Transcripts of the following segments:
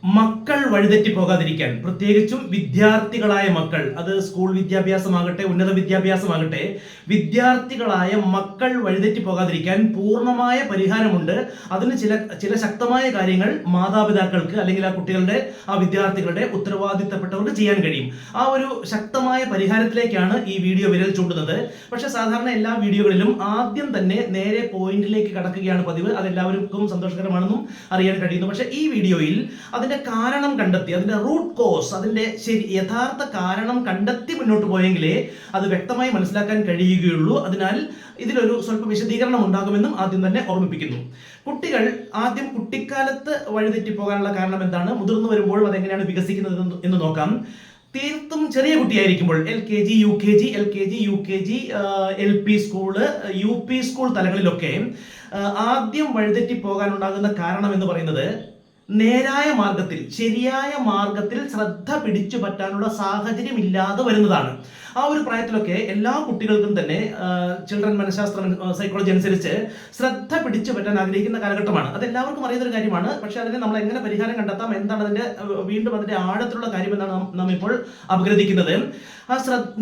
മക്കൾ വഴിതെറ്റി പോകാതിരിക്കാൻ, പ്രത്യേകിച്ചും വിദ്യാർത്ഥികളായ മക്കൾ, അത് സ്കൂൾ വിദ്യാഭ്യാസമാകട്ടെ ഉന്നത വിദ്യാഭ്യാസമാകട്ടെ, വിദ്യാർത്ഥികളായ മക്കൾ വഴിതെറ്റി പോകാതിരിക്കാൻ പൂർണ്ണമായ പരിഹാരമുണ്ട്. അതിന് ചില ശക്തമായ കാര്യങ്ങൾ മാതാപിതാക്കൾക്ക് അല്ലെങ്കിൽ ആ കുട്ടികളുടെ ആ വിദ്യാർത്ഥികളുടെ ഉത്തരവാദിത്തപ്പെട്ടവർക്ക് ചെയ്യാൻ കഴിയും. ആ ഒരു ശക്തമായ പരിഹാരത്തിലേക്കാണ് ഈ വീഡിയോ വിരൽ ചൂണ്ടുന്നത്. പക്ഷെ സാധാരണ എല്ലാ വീഡിയോകളിലും ആദ്യം തന്നെ നേരെ പോയിന്റിലേക്ക് കടക്കുകയാണ് പതിവ്. അതെല്ലാവർക്കും സന്തോഷകരമാണെന്നും അറിയാൻ കഴിയുന്നു. പക്ഷെ ഈ വീഡിയോയിൽ അതിന്റെ കാരണം കണ്ടെത്തി, അതിന്റെ റൂട്ട് കോസ്, അതിന്റെ യഥാർത്ഥ കാരണം കണ്ടെത്തി മുന്നോട്ട് പോയെങ്കിലേ അത് വ്യക്തമായി മനസ്സിലാക്കാൻ കഴിയുകയുള്ളൂ. അതിനാൽ ഇതിലൊരു സ്വല്പ വിശദീകരണം ഉണ്ടാകുമെന്നും ആദ്യം തന്നെ ഓർമ്മിപ്പിക്കുന്നു. കുട്ടികൾ ആദ്യം കുട്ടിക്കാലത്ത് വഴിതെറ്റി പോകാനുള്ള കാരണം എന്താണ്, മുതിർന്നു വരുമ്പോഴും അതെങ്ങനെയാണ് വികസിക്കുന്നത് എന്ന് നോക്കാം. തീർത്തും ചെറിയ കുട്ടിയായിരിക്കുമ്പോൾ LKG, UKG, LP school, UP school തലങ്ങളിലൊക്കെ ആദ്യം വഴിതെറ്റി പോകാനുണ്ടാകുന്ന കാരണം എന്ന് പറയുന്നത് നേരായ മാർഗത്തിൽ, ശരിയായ മാർഗത്തിൽ ശ്രദ്ധ പിടിച്ചു പറ്റാനുള്ള സാഹചര്യം ഇല്ലാതെ വരുന്നതാണ്. ആ ഒരു പ്രായത്തിലൊക്കെ എല്ലാ കുട്ടികൾക്കും തന്നെ ചിൽഡ്രൻ മനഃശാസ്ത്രം, സൈക്കോളജി അനുസരിച്ച് ശ്രദ്ധ പിടിച്ചു പറ്റാൻ ആഗ്രഹിക്കുന്ന കാലഘട്ടമാണ്. അത് എല്ലാവർക്കും അറിയുന്ന ഒരു കാര്യമാണ്. പക്ഷെ അതിനെ നമ്മൾ എങ്ങനെ പരിഹാരം കണ്ടെത്താം, എന്താണ് അതിന്റെ വീണ്ടും അതിന്റെ ആഴത്തിലുള്ള കാര്യം എന്നാണ് നാം ഇപ്പോൾ അപഗ്രഥിക്കുന്നത്. ആ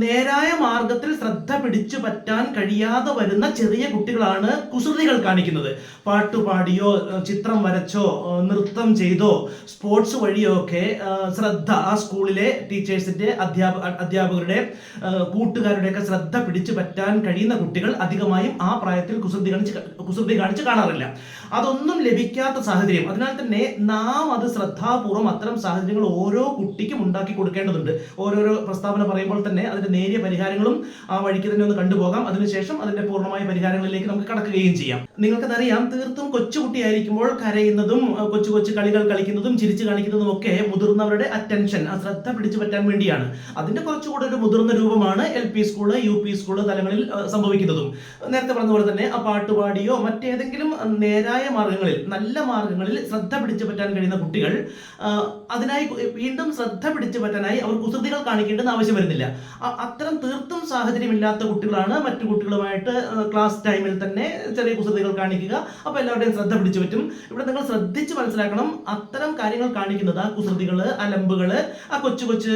നേരായ മാർഗത്തിൽ ശ്രദ്ധ പിടിച്ചു പറ്റാൻ കഴിയാതെ വരുന്ന ചെറിയ കുട്ടികളാണ് കുസൃതികൾ കാണിക്കുന്നത്. പാട്ടുപാടിയോ ചിത്രം വരച്ചോ നൃത്തം ചെയ്തോ സ്പോർട്സ് വഴിയോ ഒക്കെ ശ്രദ്ധ, ആ സ്കൂളിലെ ടീച്ചേഴ്സിന്റെ അധ്യാപകരുടെ കൂട്ടുകാരുടെയൊക്കെ ശ്രദ്ധ പിടിച്ചു പറ്റാൻ കഴിയുന്ന കുട്ടികൾ അധികമായും ആ പ്രായത്തിൽ കുസൃതി കാണിച്ച് കാണാറില്ല. അതൊന്നും ലഭിക്കാത്ത സാഹചര്യം. അതിനാൽ തന്നെ നാം അത് ശ്രദ്ധാപൂർവം അത്തരം സാഹചര്യങ്ങൾ ഓരോ കുട്ടിക്കും ഉണ്ടാക്കി കൊടുക്കേണ്ടതുണ്ട്. ഓരോരോ പ്രസ്താവന പറയുമ്പോൾ തന്നെ അതിന്റെ നേരിയ പരിഹാരങ്ങളും ആ വഴിക്ക് തന്നെ ഒന്ന് കണ്ടുപോകാം. അതിനുശേഷം അതിന്റെ പൂർണ്ണമായ പരിഹാരങ്ങളിലേക്ക് നമുക്ക് കടക്കുകയും ചെയ്യാം. നിങ്ങൾക്കതറിയാം, തീർത്തും കൊച്ചുകുട്ടിയായിരിക്കുമ്പോൾ കരയുന്നതും കൊച്ചു കൊച്ചു കളികൾ കളിക്കുന്നതും ചിരിച്ചു കാണിക്കുന്നതും ഒക്കെ മുതിർന്നവരുടെ അറ്റൻഷൻ, ആ ശ്രദ്ധ പിടിച്ചു പറ്റാൻ വേണ്ടിയാണ്. അതിന്റെ കുറച്ചുകൂടെ ഒരു മുതിർന്ന രൂപമാണ് LP സ്കൂള്, UP സ്കൂള് തലങ്ങളിൽ സംഭവിക്കുന്നതും. നേരത്തെ പറഞ്ഞതുപോലെ തന്നെ ആ പാട്ടുപാടിയോ മറ്റേതെങ്കിലും നേരായ മാർഗങ്ങളിൽ, നല്ല മാർഗങ്ങളിൽ ശ്രദ്ധ പിടിച്ചു പറ്റാൻ കഴിയുന്ന കുട്ടികൾ അതിനായി വീണ്ടും ശ്രദ്ധ പിടിച്ചു പറ്റാനായി അവർ കുസൃതികൾ കാണിക്കേണ്ടെന്ന് ആവശ്യം വരുന്നില്ല. അത്തരം തീർത്തും സാഹചര്യമില്ലാത്ത കുട്ടികളാണ് മറ്റു കുട്ടികളുമായിട്ട് ക്ലാസ് ടൈമിൽ തന്നെ ചെറിയ കുസൃതികൾ കാണിക്കുക. അപ്പൊ എല്ലാവരുടെയും ശ്രദ്ധ പിടിച്ചു പറ്റും. ഇവിടെ നിങ്ങൾ ശ്രദ്ധിച്ച് മനസ്സിലാക്കണം, അത്തരം കാര്യങ്ങൾ കാണിക്കുന്നത്, ആ കുസൃതികള്, അലമ്പുകള്, ആ കൊച്ചു കൊച്ചു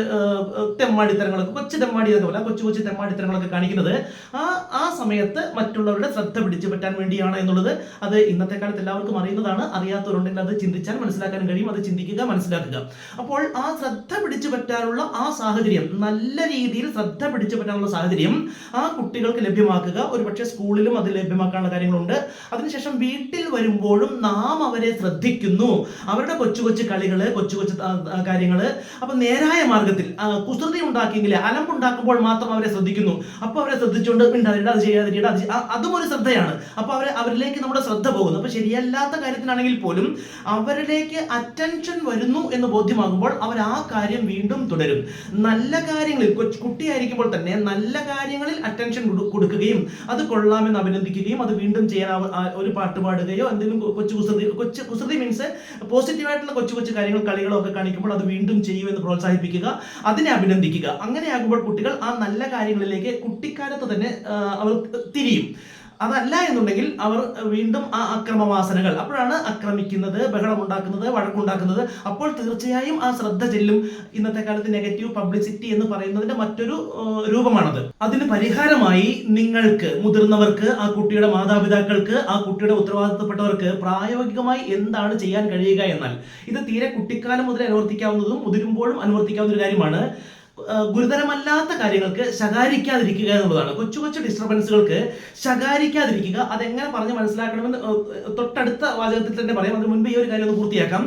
തെമ്മാടിത്തരങ്ങളൊക്കെ, കൊച്ചു തെമ്മാടിയൊക്കെ പോലെ കൊച്ചു കൊച്ചു തെമ്മാടിത്തരങ്ങളൊക്കെ കാണിക്കുന്നത് ആ സമയത്ത് മറ്റുള്ളവരുടെ ശ്രദ്ധ പിടിച്ചു പറ്റാൻ വേണ്ടിയാണ് എന്നുള്ളത് അത് ഇന്നത്തെ കാലത്ത് എല്ലാവർക്കും അറിയുന്നതാണ്. അറിയാത്തവരുണ്ടെങ്കിൽ അത് ചിന്തിച്ചാൽ മനസ്സിലാക്കാൻ കഴിയും. അത് ചിന്തിക്കുക, മനസ്സിലാക്കുക. അപ്പോൾ ആ ശ്രദ്ധ പിടിച്ചു പറ്റാനുള്ള ആ സാഹചര്യം, നല്ല രീതിയിൽ ശ്രദ്ധ പിടിച്ചു പറ്റാനുള്ള സാഹചര്യം ആ കുട്ടികൾക്ക് ലഭ്യമാക്കുക. ഒരുപക്ഷെ സ്കൂളിലും അത് ലഭ്യമാക്കാനുള്ള കാര്യങ്ങളുണ്ട്. അതിനുശേഷം വീട്ടിൽ വരുമ്പോഴും നാം അവരെ ശ്രദ്ധിക്കുന്നു. അവരുടെ കൊച്ചു കൊച്ചു കളികള്, കൊച്ചു കൊച്ചു കാര്യങ്ങള്, അപ്പൊ നേരായ മാർഗത്തിൽ കുസൃതി ഉണ്ടാക്കിയെങ്കിൽ, അലമ്പുണ്ടാക്കുമ്പോൾ മാത്രം അവരെ ശ്രദ്ധിക്കുന്നു. അപ്പൊ അവരെ ശ്രദ്ധിച്ചുകൊണ്ട് മിണ്ടാതിരിട, അത് ചെയ്യാതിരിട, അതും ഒരു ശ്രദ്ധയാണ്. അപ്പൊ അവരിലേക്ക് നമ്മുടെ ശ്രദ്ധ പോകുന്നു. അപ്പൊ ശരിയല്ലാത്ത കാര്യത്തിനാണെങ്കിൽ പോലും അവരിലേക്ക് അറ്റൻഷൻ വരുന്നു എന്ന് ബോധ്യമാകുമ്പോൾ അവർ ആ കാര്യം വീണ്ടും തുടരും. നല്ല കാര്യങ്ങളിൽ, കുട്ടിയായിരിക്കുമ്പോൾ തന്നെ നല്ല കാര്യങ്ങളിൽ അറ്റൻഷൻ കൊടുക്കുകയും അത് കൊള്ളാമെന്ന് അഭിനന്ദിക്കുകയും അത് വീണ്ടും ചെയ്യാൻ ഒരു പാട്ട് പാടുകയോ എന്തെങ്കിലും കൊച്ചു കുസൃതി മീൻസ് പോസിറ്റീവായിട്ടുള്ള കൊച്ചു കൊച്ചു കാര്യങ്ങൾ, കളികളോ ഒക്കെ കാണിക്കുമ്പോൾ അത് വീണ്ടും ചെയ്യുമെന്ന് പ്രോത്സാഹിപ്പിക്കുക, അതിനെ അഭിനന്ദിക്കുക. അങ്ങനെയാകുമ്പോൾ കുട്ടികൾ ആ നല്ല കാര്യങ്ങളിലേക്ക് കുട്ടിക്കാലത്ത് തന്നെ അവർ തിരിയും. അതല്ല എന്നുണ്ടെങ്കിൽ അവർ വീണ്ടും ആ അക്രമവാസനകൾ, അപ്പോഴാണ് ആക്രമിക്കുന്നത്, ബഹളമുണ്ടാക്കുന്നത്, വഴക്കുണ്ടാക്കുന്നത്. അപ്പോൾ തീർച്ചയായും ആ ശ്രദ്ധ ചെല്ലും. ഇന്നത്തെ കാലത്ത് നെഗറ്റീവ് പബ്ലിസിറ്റി എന്ന് പറയുന്നതിന്റെ മറ്റൊരു രൂപമാണത്. അതിന് പരിഹാരമായി നിങ്ങൾക്ക്, മുതിർന്നവർക്ക്, ആ കുട്ടിയുടെ മാതാപിതാക്കൾക്ക്, ആ കുട്ടിയുടെ ഉത്തരവാദിത്തപ്പെട്ടവർക്ക് പ്രായോഗികമായി എന്താണ് ചെയ്യാൻ കഴിയുക എന്നാൽ, ഇത് തീരെ കുട്ടിക്കാലം മുതൽ അനുവർത്തിക്കാവുന്നതും മുതിരുമ്പോഴും അനുവർത്തിക്കാവുന്ന ഒരു കാര്യമാണ്. ഗുരുതരമല്ലാത്ത കാര്യങ്ങൾക്ക് ശകാരിക്കാതിരിക്കുക എന്നുള്ളതാണ്. കൊച്ചു കൊച്ചു ഡിസ്റ്റർബൻസുകൾക്ക് ശകാരിക്കാതിരിക്കുക. അതെങ്ങനെ പറഞ്ഞ് മനസ്സിലാക്കണമെന്ന് തൊട്ടടുത്ത വാചകത്തിൽ തന്നെ പറയാം. അതിന് മുൻപ് ഈ ഒരു കാര്യം ഒന്ന് പൂർത്തിയാക്കാം.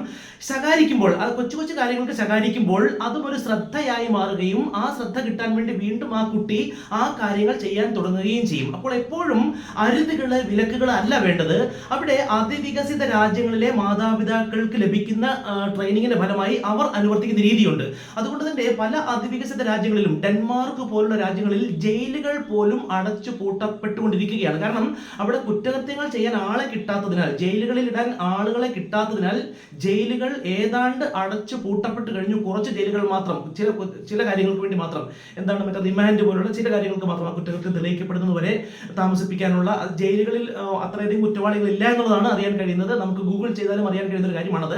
ശകാരിക്കുമ്പോൾ, അത് കൊച്ചു കൊച്ചു കാര്യങ്ങൾക്ക് ശകാരിക്കുമ്പോൾ അതും ഒരു ശ്രദ്ധയായി മാറുകയും ആ ശ്രദ്ധ കിട്ടാൻ വേണ്ടി വീണ്ടും ആ കുട്ടി ആ കാര്യങ്ങൾ ചെയ്യാൻ തുടങ്ങുകയും ചെയ്യും. അപ്പോൾ എപ്പോഴും അരുതുകള്, വിലക്കുകൾ അല്ല വേണ്ടത്. അവിടെ അതിവികസിത രാജ്യങ്ങളിലെ മാതാപിതാക്കൾക്ക് ലഭിക്കുന്ന ട്രെയിനിങ്ങിന്റെ ഫലമായി അവർ അനുവർത്തിക്കുന്ന രീതിയുണ്ട്. അതുകൊണ്ട് തന്നെ പല വികസിത രാജ്യങ്ങളിലും ഡെൻമാർക്ക് പോലുള്ള രാജ്യങ്ങളിൽ ജയിലുകൾ പോലും അടച്ചു പൂട്ടപ്പെട്ടുകൊണ്ടിരിക്കുകയാണ്. കാരണം അവിടെ കുറ്റകൃത്യങ്ങൾ ചെയ്യാൻ ആളെ കിട്ടാത്തതിനാൽ, ജയിലുകളിൽ ഇടാൻ ആളുകളെ കിട്ടാത്തതിനാൽ ജയിലുകൾ ഏതാണ്ട് അടച്ചു പൂട്ടപ്പെട്ട് കഴിഞ്ഞു. കുറച്ച് ജയിലുകൾ മാത്രം ചില കാര്യങ്ങൾക്ക് വേണ്ടി മാത്രം, എന്താണ് മറ്റേ റിമാൻഡ് പോലുള്ള ചില കാര്യങ്ങൾക്ക് മാത്രം ആ കുറ്റകൃത്യം തെളിയിക്കപ്പെടുന്നതുവരെ താമസിപ്പിക്കാനുള്ള ജയിലുകളിൽ അത്രയധികം കുറ്റവാളികൾ ഇല്ല എന്നുള്ളതാണ് അറിയാൻ കഴിയുന്നത്. നമുക്ക് ഗൂഗിൾ ചെയ്താലും അറിയാൻ കഴിയുന്ന ഒരു കാര്യമാണത്.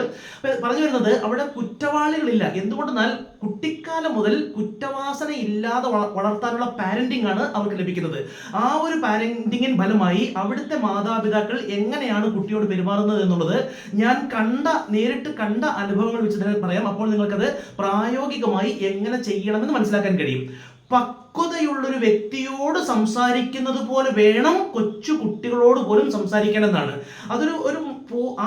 പറഞ്ഞു വരുന്നത്, അവിടെ കുറ്റവാളികളില്ല. എന്തുകൊണ്ടെന്നാൽ കുട്ടിക്കാലം മുതൽ കുറ്റവാസന ഇല്ലാതെ വളർത്താനുള്ള പാരന്റിംഗ് ആണ് അവർക്ക് ലഭിക്കുന്നത്. ആ ഒരു പാരന്റിംഗിൻ ഫലമായി അവിടുത്തെ മാതാപിതാക്കൾ എങ്ങനെയാണ് കുട്ടിയോട് പെരുമാറുന്നത് എന്നുള്ളത് ഞാൻ നേരിട്ട് കണ്ട അനുഭവങ്ങൾ വെച്ച് തന്നെ പറയാം. അപ്പോൾ നിങ്ങൾക്കത് പ്രായോഗികമായി എങ്ങനെ ചെയ്യണമെന്ന് മനസ്സിലാക്കാൻ കഴിയും. പക്വതയുള്ളൊരു വ്യക്തിയോട് സംസാരിക്കുന്നത് പോലെ വേണം കൊച്ചു കുട്ടികളോട് പോലും സംസാരിക്കണമെന്നാണ്.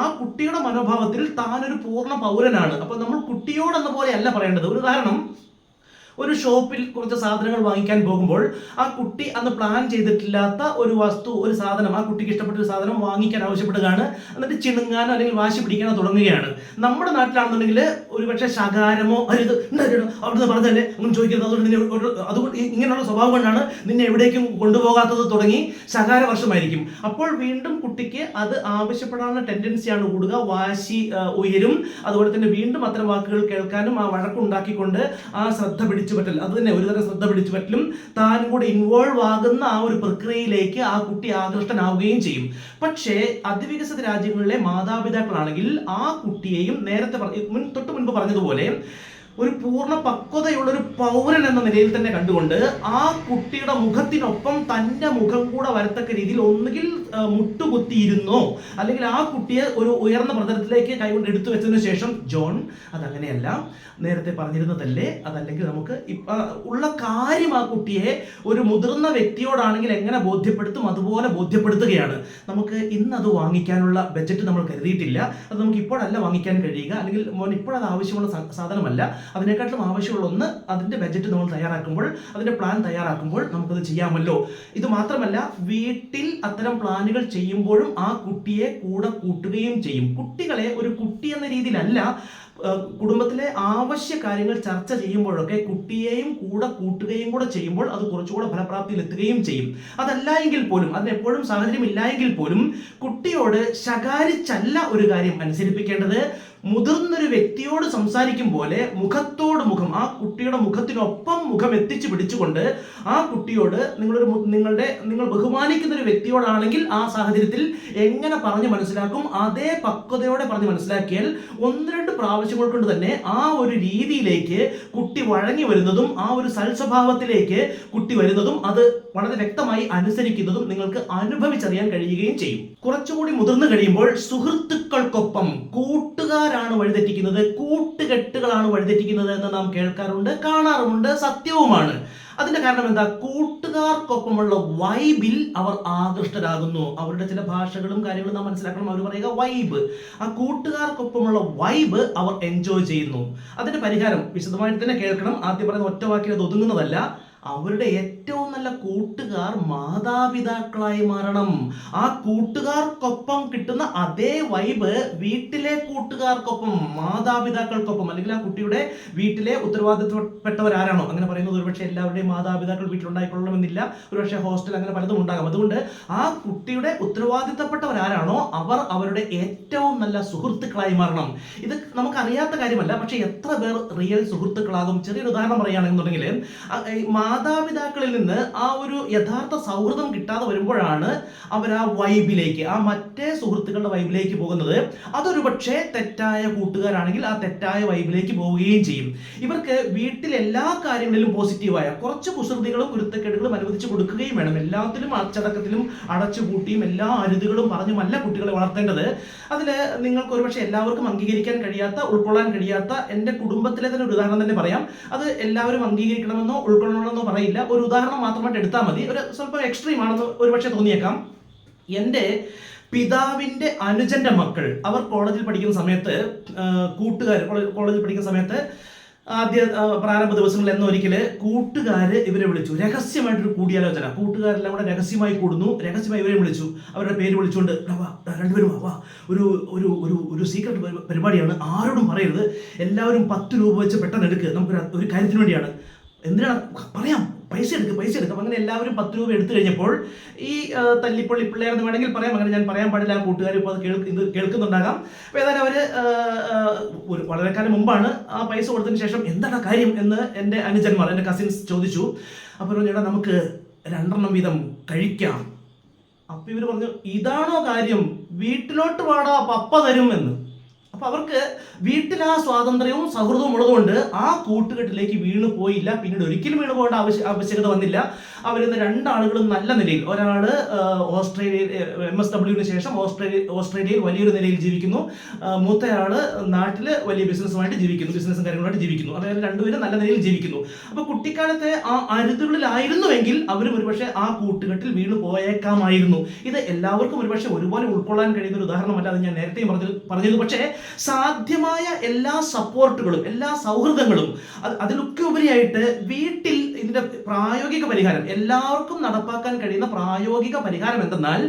ആ കുട്ടിയുടെ മനോഭാവത്തിൽ താനൊരു പൂർണ്ണ പൗരനാണ്. അപ്പൊ നമ്മൾ കുട്ടിയോടെന്ന പോലെ അല്ല പറയേണ്ടത്. ഒരു ഉദാഹരണം, ഒരു ഷോപ്പിൽ കുറച്ച് സാധനങ്ങൾ വാങ്ങിക്കാൻ പോകുമ്പോൾ ആ കുട്ടി അന്ന് പ്ലാൻ ചെയ്തിട്ടില്ലാത്ത ഒരു വസ്തു, ഒരു സാധനം, ആ കുട്ടിക്ക് ഇഷ്ടപ്പെട്ട ഒരു സാധനം വാങ്ങിക്കാൻ ആവശ്യപ്പെടുകയാണ്. എന്നിട്ട് ചിണുങ്ങാനോ അല്ലെങ്കിൽ വാശി പിടിക്കാനോ തുടങ്ങുകയാണ്. നമ്മുടെ നാട്ടിലാണെന്നുണ്ടെങ്കിൽ ഒരുപക്ഷെ ശകാരമോ അവിടുന്ന് പറഞ്ഞല്ലേ ഒന്നും ചോദിക്കരുത്, അതുകൊണ്ട് ഇങ്ങനെയുള്ള സ്വഭാവം കൊണ്ടാണ് നിന്നെ എവിടേക്കും കൊണ്ടുപോകാത്തത് തുടങ്ങി ശകാര വർഷമായിരിക്കും. അപ്പോൾ വീണ്ടും കുട്ടിക്ക് അത് ആവശ്യപ്പെടാനുള്ള ടെൻഡൻസിയാണ് കൂടുക, വാശി ഉയരും. അതുപോലെ തന്നെ വീണ്ടും അത്തരം വാക്കുകൾ കേൾക്കാനും ആ വഴക്കുണ്ടാക്കിക്കൊണ്ട് ആ ശ്രദ്ധ പിടിച്ചുപറ്റൽ, അത് തന്നെ ഒരുതരം ശ്രദ്ധ പിടിച്ചുപറ്റലും താനും കൂടെ ഇൻവോൾവ് ആകുന്ന ആ ഒരു പ്രക്രിയയിലേക്ക് ആ കുട്ടി ആകൃഷ്ടനാവുകയും ചെയ്യും. പക്ഷേ അതിവികസിത രാജ്യങ്ങളിലെ മാതാപിതാക്കളാണെങ്കിൽ ആ കുട്ടിയെയും നേരത്തെ തൊട്ട് മുൻപ് പറഞ്ഞതുപോലെ ഒരു പൂർണ്ണ പക്വതയുള്ള ഒരു പൗരൻ എന്ന നിലയിൽ തന്നെ കണ്ടുകൊണ്ട് ആ കുട്ടിയുടെ മുഖത്തിനൊപ്പം തൻ്റെ മുഖം കൂടെ വരത്തക്ക രീതിയിൽ ഒന്നുകിൽ മുട്ടുകുത്തിയിരുന്നോ, അല്ലെങ്കിൽ ആ കുട്ടിയെ ഒരു ഉയർന്ന പ്രതലത്തിലേക്ക് കൈകൊണ്ട് എടുത്തു വെച്ചതിന് ശേഷം, ജോൺ അതങ്ങനെയല്ല, നേരത്തെ പറഞ്ഞിരുന്നതല്ലേ, അതല്ലെങ്കിൽ നമുക്ക് ഉള്ള കാര്യം ആ കുട്ടിയെ ഒരു മുതിർന്ന വ്യക്തിയോടാണെങ്കിൽ എങ്ങനെ ബോധ്യപ്പെടുത്തും അതുപോലെ ബോധ്യപ്പെടുത്തുകയാണ്. നമുക്ക് ഇന്ന് അത് വാങ്ങിക്കാനുള്ള ബഡ്ജറ്റ് നമ്മൾ കരുതിയിട്ടില്ല, അത് നമുക്ക് ഇപ്പോഴല്ല വാങ്ങിക്കാൻ കഴിയുക, അല്ലെങ്കിൽ മോൻ ഇപ്പോഴത് ആവശ്യമുള്ള സാധനമല്ല, അതിനെക്കാട്ടിലും ആവശ്യമുള്ള ഒന്ന്, അതിന്റെ ബഡ്ജറ്റ് നമ്മൾ തയ്യാറാക്കുമ്പോൾ, അതിന്റെ പ്ലാൻ തയ്യാറാക്കുമ്പോൾ നമുക്കത് ചെയ്യാമല്ലോ. ഇത് മാത്രമല്ല, വീട്ടിൽ അത്തരം പ്ലാനുകൾ ചെയ്യുമ്പോഴും ആ കുട്ടിയെ കൂടെ കൂട്ടുകയും ചെയ്യും. കുട്ടികളെ ഒരു കുട്ടി എന്ന രീതിയിലല്ല, കുടുംബത്തിലെ ആവശ്യ കാര്യങ്ങൾ ചർച്ച ചെയ്യുമ്പോഴൊക്കെ കുട്ടിയെയും കൂടെ കൂട്ടുകയും കൂടെ ചെയ്യുമ്പോൾ അത് കുറച്ചുകൂടെ ഫലപ്രാപ്തിയിൽ എത്തുകയും ചെയ്യും. അതല്ല എങ്കിൽ പോലും, അതിനെപ്പോഴും സാഹചര്യം ഇല്ല എങ്കിൽ പോലും കുട്ടിയോട് ശകാരിച്ചല്ല ഒരു കാര്യം അനുസരിപ്പിക്കേണ്ടത്. മുതിർന്നൊരു വ്യക്തിയോട് സംസാരിക്കും പോലെ മുഖത്തോട് മുഖം, ആ കുട്ടിയുടെ മുഖത്തിനൊപ്പം മുഖം എത്തിച്ചു പിടിച്ചുകൊണ്ട് ആ കുട്ടിയോട് നിങ്ങൾ ബഹുമാനിക്കുന്ന ഒരു വ്യക്തിയോടാണെങ്കിൽ ആ സാഹചര്യത്തിൽ എങ്ങനെ പറഞ്ഞു മനസ്സിലാക്കും, അതേ പക്വതയോടെ പറഞ്ഞ് മനസ്സിലാക്കിയാൽ 1-2 പ്രാവശ്യങ്ങൾ കൊണ്ട് തന്നെ ആ ഒരു രീതിയിലേക്ക് കുട്ടി വഴങ്ങി വരുന്നതും ആ ഒരു സൽസ്വഭാവത്തിലേക്ക് കുട്ടി വരുന്നതും അത് വളരെ വ്യക്തമായി അനുസരിക്കുന്നതും നിങ്ങൾക്ക് അനുഭവിച്ചറിയാൻ കഴിയുകയും ചെയ്യും. കുറച്ചുകൂടി മുതിർന്നു കഴിയുമ്പോൾ സുഹൃത്തുക്കൾക്കൊപ്പം കൂട്ടുകാരാണ് വഴിതെറ്റിക്കുന്നത്, കൂട്ടുകെട്ടുകളാണ് വഴിതെറ്റിക്കുന്നത് എന്ന് നാം കേൾക്കാറുണ്ട്, കാണാറുമുണ്ട്, സത്യവുമാണ്. അതിന്റെ കാരണം എന്താ? കൂട്ടുകാർക്കൊപ്പമുള്ള വൈബിൽ അവർ ആകൃഷ്ടരാകുന്നു. അവരുടെ ചില ഭാഷകളും കാര്യങ്ങളും നാം മനസ്സിലാക്കണം. അവർ പറയുക വൈബ്, ആ കൂട്ടുകാർക്കൊപ്പമുള്ള വൈബ് അവർ എൻജോയ് ചെയ്യുന്നു. അതിന്റെ പരിഹാരം വിശദമായിട്ട് തന്നെ കേൾക്കണം. ആദ്യം പറയുന്ന ഒറ്റ വാക്കിൽ അത് ഒതുങ്ങുന്നതല്ല. അവരുടെ ഏറ്റവും നല്ല കൂട്ടുകാർ മാതാപിതാക്കളായി മാറണം. ആ കൂട്ടുകാർക്കൊപ്പം കിട്ടുന്ന അതേ വൈബ് വീട്ടിലെ കൂട്ടുകാർക്കൊപ്പം, മാതാപിതാക്കൾക്കൊപ്പം, അല്ലെങ്കിൽ ആ കുട്ടിയുടെ വീട്ടിലെ ഉത്തരവാദിത്തപ്പെട്ടവരാരാണോ, അങ്ങനെ പറയുന്നത് ഒരുപക്ഷെ എല്ലാവരുടെയും മാതാപിതാക്കൾ വീട്ടിലുണ്ടായിക്കൊള്ളണമെന്നില്ല, ഒരുപക്ഷെ ഹോസ്റ്റൽ, അങ്ങനെ പലതും ഉണ്ടാകാം. അതുകൊണ്ട് ആ കുട്ടിയുടെ ഉത്തരവാദിത്തപ്പെട്ടവരാരാണോ അവർ അവരുടെ ഏറ്റവും നല്ല സുഹൃത്തുക്കളായി മാറണം. ഇത് നമുക്കറിയാത്ത കാര്യമല്ല, പക്ഷെ എത്ര പേർ റിയൽ സുഹൃത്തുക്കളാകും? ചെറിയൊരു ഉദാഹരണം പറയുകയാണെന്നുണ്ടെങ്കിൽ, മാതാപിതാക്കളിൽ നിന്ന് ആ ഒരു യഥാർത്ഥ സൗഹൃദം കിട്ടാതെ വരുമ്പോഴാണ് അവർ ആ വൈബിലേക്ക്, ആ മറ്റേ സുഹൃത്തുക്കളുടെ വൈബിലേക്ക് പോകുന്നത്. അതൊരു പക്ഷേ തെറ്റായ കൂട്ടുകാരാണെങ്കിൽ ആ തെറ്റായ വൈബിലേക്ക് പോവുകയും ചെയ്യും. ഇവർക്ക് വീട്ടിൽ എല്ലാ കാര്യങ്ങളിലും പോസിറ്റീവായ കുറച്ച് കുസൃതികളും കുരുത്തക്കേടുകളും അനുവദിച്ചു കൊടുക്കുകയും വേണം. എല്ലാത്തിലും അച്ചടക്കത്തിലും അടച്ചുപൂട്ടിയും എല്ലാ അരുതുകളും പറഞ്ഞുമല്ല കുട്ടികളെ വളർത്തേണ്ടത്. അതിൽ നിങ്ങൾക്ക് ഒരുപക്ഷെ എല്ലാവർക്കും അംഗീകരിക്കാൻ കഴിയാത്ത, ഉൾക്കൊള്ളാൻ കഴിയാത്ത എൻ്റെ കുടുംബത്തിലെ തന്നെ ഒരു ഉദാഹരണം തന്നെ പറയാം. അത് എല്ലാവരും അംഗീകരിക്കണമെന്നോ ഉൾക്കൊള്ളണമെന്നോ പറയില്ല, ഒരു ഉദാഹരണം മാത്രമായിട്ട് എടുത്താൽ മതി. ഒരു സ്വല്പം എക്സ്ട്രീം ആണെന്ന് ഒരുപക്ഷെ തോന്നിയേക്കാം. എൻ്റെ പിതാവിൻ്റെ അനുജന്റെ മക്കൾ, അവർ കോളേജിൽ പഠിക്കുന്ന സമയത്ത്, കോളേജിൽ പഠിക്കുന്ന സമയത്ത് ആദ്യ പ്രാരംഭ ദിവസങ്ങളിൽ എന്നൊരിക്കൽ കൂട്ടുകാര് ഇവരെ വിളിച്ചു. രഹസ്യമായിട്ടൊരു കൂടിയാലോചന, കൂട്ടുകാരെല്ലാം കൂടെ രഹസ്യമായി കൂടുന്നു. രഹസ്യമായി ഇവരെ വിളിച്ചു, അവരുടെ പേര് വിളിച്ചുകൊണ്ട്, രണ്ടുപേരും വാ, ഒരു സീക്രട്ട് പരിപാടിയാണ്, ആരോടും പറയരുത്, എല്ലാവരും 10 രൂപ വെച്ച് പെട്ടെന്ന് എടുക്കുക, നമുക്ക് ഒരു കാര്യത്തിന് വേണ്ടിയാണ്. എന്തിനാണ് പറയാം, പൈസ എടുക്കും. അങ്ങനെ എല്ലാവരും 10 രൂപ എടുത്തു കഴിഞ്ഞപ്പോൾ ഈ തല്ലിപ്പൊള്ളി പിള്ളേരെന്ന് വേണമെങ്കിൽ പറയാം, അങ്ങനെ ഞാൻ പറയാൻ പാടില്ല, ആ കൂട്ടുകാർ ഇപ്പോൾ അത് കേൾക്കുന്നുണ്ടാകാം. അപ്പോൾ ഏതായാലും അവർ ഒരു വളരെ കാലം മുമ്പാണ് ആ പൈസ കൊടുത്തതിന് ശേഷം എന്താണ് കാര്യം എന്ന് എൻ്റെ അനുജന്മാർ, എൻ്റെ കസിൻസ് ചോദിച്ചു. അപ്പോൾ ചേട്ടാ നമുക്ക് 2 വീതം കഴിക്കാം. അപ്പം ഇവർ പറഞ്ഞു, ഇതാണോ കാര്യം, വീട്ടിലോട്ട് വാടാ പപ്പ തരും എന്ന്. അപ്പൊ അവർക്ക് വീട്ടിൽ ആ സ്വാതന്ത്ര്യവും സൗഹൃദവും ഉള്ളതുകൊണ്ട് ആ കൂട്ടുകെട്ടിലേക്ക് വീണു പോയില്ല. പിന്നീട് ഒരിക്കലും വീണു പോകേണ്ട ആവശ്യകത വന്നില്ല. അവരിന്ന് 2 ആളുകളും നല്ല നിലയിൽ, ഒരാൾ ഓസ്ട്രേലിയയിൽ MSWന് ശേഷം ഓസ്ട്രേലിയയിൽ വലിയൊരു നിലയിൽ ജീവിക്കുന്നു, മൂത്തയാൾ നാട്ടിൽ വലിയ ബിസിനസ്സും കാര്യങ്ങളുമായിട്ട് ജീവിക്കുന്നു. അതായത് രണ്ടുപേരും നല്ല നിലയിൽ ജീവിക്കുന്നു. അപ്പൊ കുട്ടിക്കാലത്തെ ആ അരുതുകളിലായിരുന്നുവെങ്കിൽ അവരും ഒരുപക്ഷെ ആ കൂട്ടുകെട്ടിൽ വീണു പോയേക്കാമായിരുന്നു. ഇത് എല്ലാവർക്കും ഒരുപക്ഷെ ഒരുപോലെ ഉൾക്കൊള്ളാൻ കഴിയുന്ന ഒരു ഉദാഹരണമല്ല, അത് ഞാൻ നേരത്തെയും പറഞ്ഞത്. പക്ഷേ സാധ്യമായ എല്ലാ സപ്പോർട്ടുകളും, എല്ലാ സൗഹൃദങ്ങളും, അതിലൊക്കെ ഉപരിയായിട്ട് വീട്ടിൽ ഇതിന്റെ പ്രായോഗിക പരിഹാരം, എല്ലാവർക്കും നടപ്പാക്കാൻ കഴിയുന്ന പ്രായോഗിക പരിഹാരം എന്തെന്നാൽ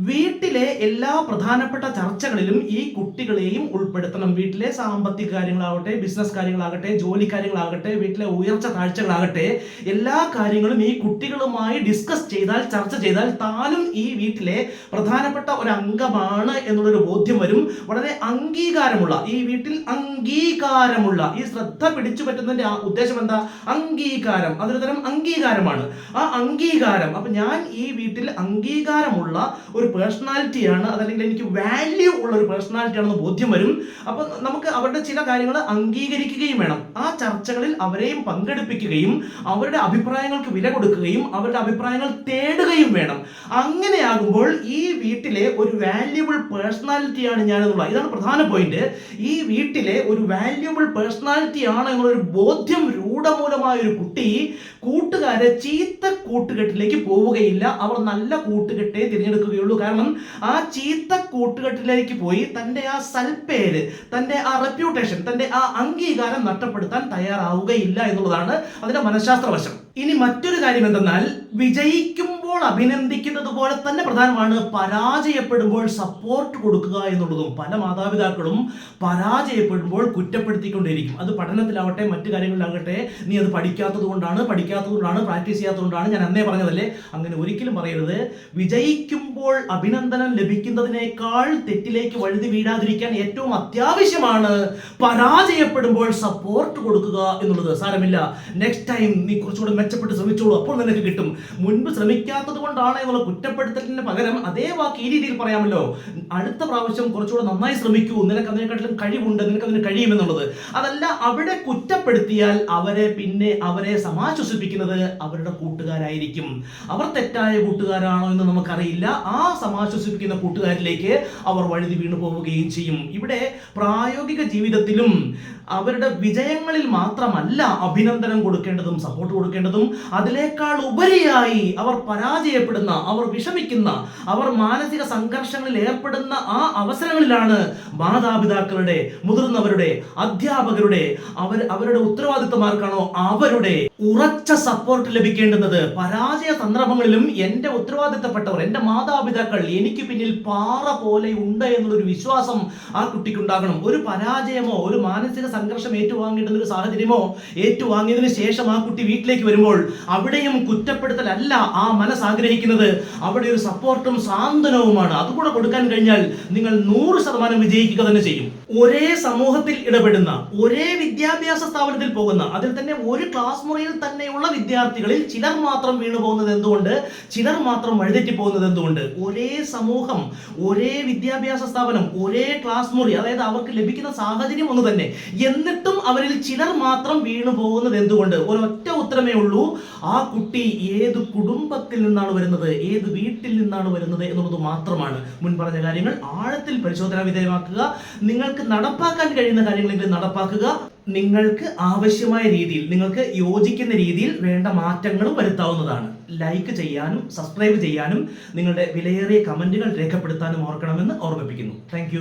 വീട്ടിലെ എല്ലാ പ്രധാനപ്പെട്ട ചർച്ചകളിലും ഈ കുട്ടികളെയും ഉൾപ്പെടുത്തണം. വീട്ടിലെ സാമ്പത്തിക കാര്യങ്ങളാവട്ടെ, ബിസിനസ് കാര്യങ്ങളാകട്ടെ, ജോലി കാര്യങ്ങളാകട്ടെ, വീട്ടിലെ ഉയർച്ച താഴ്ചകളാകട്ടെ, എല്ലാ കാര്യങ്ങളും ഈ കുട്ടികളുമായി ഡിസ്കസ് ചെയ്താൽ, ചർച്ച ചെയ്താൽ താനും ഈ വീട്ടിലെ പ്രധാനപ്പെട്ട ഒരു അംഗമാണ് എന്നുള്ളൊരു ബോധ്യം വരും. വളരെ അംഗീകാരമുള്ള, ഈ വീട്ടിൽ അംഗീകാരമുള്ള, ഈ ശ്രദ്ധ പിടിച്ചു പറ്റുന്നതിന്റെ ഉദ്ദേശം എന്താ? അംഗീകാരം. അതൊരു തരം അംഗീകാരമാണ്. ആ അംഗീകാരം, അപ്പൊ ഞാൻ ഈ വീട്ടിൽ അംഗീകാരമുള്ള ഒരു പേഴ്സണാലിറ്റിയാണ്, അതല്ലെങ്കിൽ എനിക്ക് വാല്യൂ ഉള്ള ഒരു പേഴ്സണാലിറ്റിയാണെന്ന് ബോധ്യം വരും. അപ്പൊ നമുക്ക് അവരുടെ ചില കാര്യങ്ങൾ അംഗീകരിക്കുകയും വേണം. ആ ചർച്ചകളിൽ അവരെയും പങ്കെടുപ്പിക്കുകയും അവരുടെ അഭിപ്രായങ്ങൾക്ക് വില കൊടുക്കുകയും അവരുടെ അഭിപ്രായങ്ങൾ തേടുകയും വേണം. അങ്ങനെയാകുമ്പോൾ ഈ വീട്ടിലെ ഒരു വാല്യുബിൾ പേഴ്സണാലിറ്റിയാണ് ഞാൻ എന്നുള്ള, ഇതാണ് പ്രധാന പോയിന്റ്. ഈ വീട്ടിലെ ഒരു വാല്യുബിൾ പേഴ്സണാലിറ്റി ആണ് എന്നുള്ളൊരു ബോധ്യം രൂഢമൂലമായ ഒരു കുട്ടി കൂട്ടുകാരെ ചീത്ത കൂട്ടുകെട്ടിലേക്ക് പോവുകയില്ല. അവർ നല്ല കൂട്ടുകെട്ടെ തിരഞ്ഞെടുക്കുകയുള്ളൂ. കാരണം ആ ചീത്ത കൂട്ടുകെട്ടിലേക്ക് പോയി തന്റെ ആ സൽപ്പേര്, തന്റെ ആ റെപ്യൂട്ടേഷൻ, തന്റെ ആ അംഗീകാരം നഷ്ടപ്പെടുത്താൻ തയ്യാറാവുകയില്ല എന്നുള്ളതാണ് അതിന്റെ മനഃശാസ്ത്രവശം. ഇനി മറ്റൊരു കാര്യം എന്തെന്നാൽ, വിജയിക്കുമ്പോൾ അഭിനന്ദിക്കുന്നത് പോലെ തന്നെ പ്രധാനമാണ് പരാജയപ്പെടുമ്പോൾ സപ്പോർട്ട് കൊടുക്കുക എന്നുള്ളതും. പല മാതാപിതാക്കളും പരാജയപ്പെടുമ്പോൾ കുറ്റപ്പെടുത്തിക്കൊണ്ടേയിരിക്കും. അത് പഠനത്തിലാവട്ടെ, മറ്റു കാര്യങ്ങളിലാകട്ടെ, നീ അത് പഠിക്കാത്തത് കൊണ്ടാണ്, പ്രാക്ടീസ് ചെയ്യാത്തതുകൊണ്ടാണ്, ഞാൻ അന്നേ പറഞ്ഞതല്ലേ. അങ്ങനെ ഒരിക്കലും പറയരുത്. വിജയിക്കുമ്പോൾ അഭിനന്ദനം ലഭിക്കുന്നതിനേക്കാൾ തെറ്റിലേക്ക് വഴുതി വീഴാതിരിക്കാൻ ഏറ്റവും അത്യാവശ്യമാണ് പരാജയപ്പെടുമ്പോൾ സപ്പോർട്ട് കൊടുക്കുക എന്നുള്ളത്. സാരമില്ല, നെക്സ്റ്റ് ടൈം നീ കുറച്ചുകൂടെ മെച്ചപ്പെട്ട് ശ്രമിച്ചോളൂ, അപ്പോൾ നിനക്ക് കിട്ടും. മുൻപ് ശ്രമിക്കാത്തത് കൊണ്ടാണ് എന്നുള്ള കുറ്റപ്പെടുത്തലിന് പകരം അതേ വാക്ക് ഈ രീതിയിൽ പറയാമല്ലോ, അടുത്ത പ്രാവശ്യം കുറച്ചുകൂടെ നന്നായി ശ്രമിക്കൂ, നിനക്ക് അതിനെക്കാട്ടിലും കഴിവുണ്ട്, നിനക്ക് അതിന് കഴിയുമെന്നുള്ളത്. അതല്ല, അവിടെ കുറ്റപ്പെടുത്തിയാൽ അവരെ സമാശ്വസിപ്പിക്കുന്നത് അവരുടെ കൂട്ടുകാരായിരിക്കും. അവർ തെറ്റായ കൂട്ടുകാരാണോ എന്ന് നമുക്കറിയില്ല. ആ സമാശ്വസിപ്പിക്കുന്ന കൂട്ടുകാരിലേക്ക് അവർ വഴുതി വീണു പോവുകയും ചെയ്യും. ഇവിടെ പ്രായോഗിക ജീവിതത്തിലും അവരുടെ വിജയങ്ങളിൽ മാത്രമല്ല അഭിനന്ദനം കൊടുക്കേണ്ടതും സപ്പോർട്ട് കൊടുക്കേണ്ടതും, അതിനേക്കാൾ ഉപരിയായി അവർ പരാജയപ്പെടുന്ന, അവർ വിഷമിക്കുന്ന, അവർ മാനസിക സംഘർഷങ്ങളിൽ ഏർപ്പെടുന്ന ആ അവസരങ്ങളിലാണ് മാതാപിതാക്കളുടെ, മുതിർന്നവരുടെ, അധ്യാപകരുടെ, അവരുടെ ഉത്തരവാദിത്തമാർക്കാണോ അവരുടെ ഉറച്ച സപ്പോർട്ട് ലഭിക്കേണ്ടുന്നത്. പരാജയ സന്ദർഭങ്ങളിലും എൻ്റെ ഉത്തരവാദിത്തപ്പെട്ടവർ, എൻ്റെ മാതാപിതാക്കൾ എനിക്ക് പിന്നിൽ പാറ പോലെ ഉണ്ട് എന്നുള്ളൊരു വിശ്വാസം ആ കുട്ടിക്കുണ്ടാകണം. ഒരു പരാജയമോ ഒരു മാനസിക സംഘർഷം ഏറ്റുവാങ്ങേണ്ടുന്ന ഒരു സാഹചര്യമോ ഏറ്റുവാങ്ങിയതിനു ശേഷം ആ കുട്ടി വീട്ടിലേക്ക് വരുമ്പോൾ അവിടെയും കുറ്റപ്പെടുത്തലല്ല ആ മനസ്സ് ആഗ്രഹിക്കുന്നത്, അവിടെ ഒരു സപ്പോർട്ടും സാന്ത്വനവുമാണ്. അതുകൂടെ കൊടുക്കാൻ കഴിഞ്ഞാൽ നിങ്ങൾ 100% വിജയിക്കുക തന്നെ ചെയ്യും. ഒരേ സമൂഹത്തിൽ ഇടപെടുന്ന, ഒരേ വിദ്യാഭ്യാസ സ്ഥാപനത്തിൽ പോകുന്ന, അതിൽ തന്നെ ഒരു ക്ലാസ് മുറിയിൽ തന്നെയുള്ള വിദ്യാർത്ഥികളിൽ ചിലർ മാത്രം വീണു പോകുന്നത് എന്തുകൊണ്ട്, ചിലർ മാത്രം വഴിതെറ്റി പോകുന്നത് എന്തുകൊണ്ട്? ഒരേ സമൂഹം, ഒരേ വിദ്യാഭ്യാസ സ്ഥാപനം, ഒരേ ക്ലാസ് മുറി, അതായത് അവർക്ക് ലഭിക്കുന്ന സാഹചര്യം ഒന്ന് തന്നെ, എന്നിട്ടും അവരിൽ ചിലർ മാത്രം വീണു പോകുന്നത് എന്തുകൊണ്ട്? ഒരൊറ്റ ഉത്തരമേ ഉള്ളൂ, ആ കുട്ടി ഏത് കുടുംബത്തിൽ നിന്നാണ് വരുന്നത്, ഏത് വീട്ടിൽ നിന്നാണ് വരുന്നത് എന്നുള്ളത് മാത്രമാണ്. മുൻ പറഞ്ഞ കാര്യങ്ങൾ ആഴത്തിൽ പരിശോധനാ വിധേയമാക്കുക. നിങ്ങൾക്ക് നടപ്പാക്കാൻ കഴിയുന്ന കാര്യങ്ങളെങ്കിലും നടപ്പാക്കുക. നിങ്ങൾക്ക് ആവശ്യമായ രീതിയിൽ, നിങ്ങൾക്ക് യോജിക്കുന്ന രീതിയിൽ വേണ്ട മാറ്റങ്ങളും വരുത്താവുന്നതാണ്. ലൈക്ക് ചെയ്യാനും സബ്സ്ക്രൈബ് ചെയ്യാനും നിങ്ങളുടെ വിലയേറിയ കമന്റുകൾ രേഖപ്പെടുത്താനും ഓർക്കണമെന്ന് ഓർമ്മിപ്പിക്കുന്നു. താങ്ക്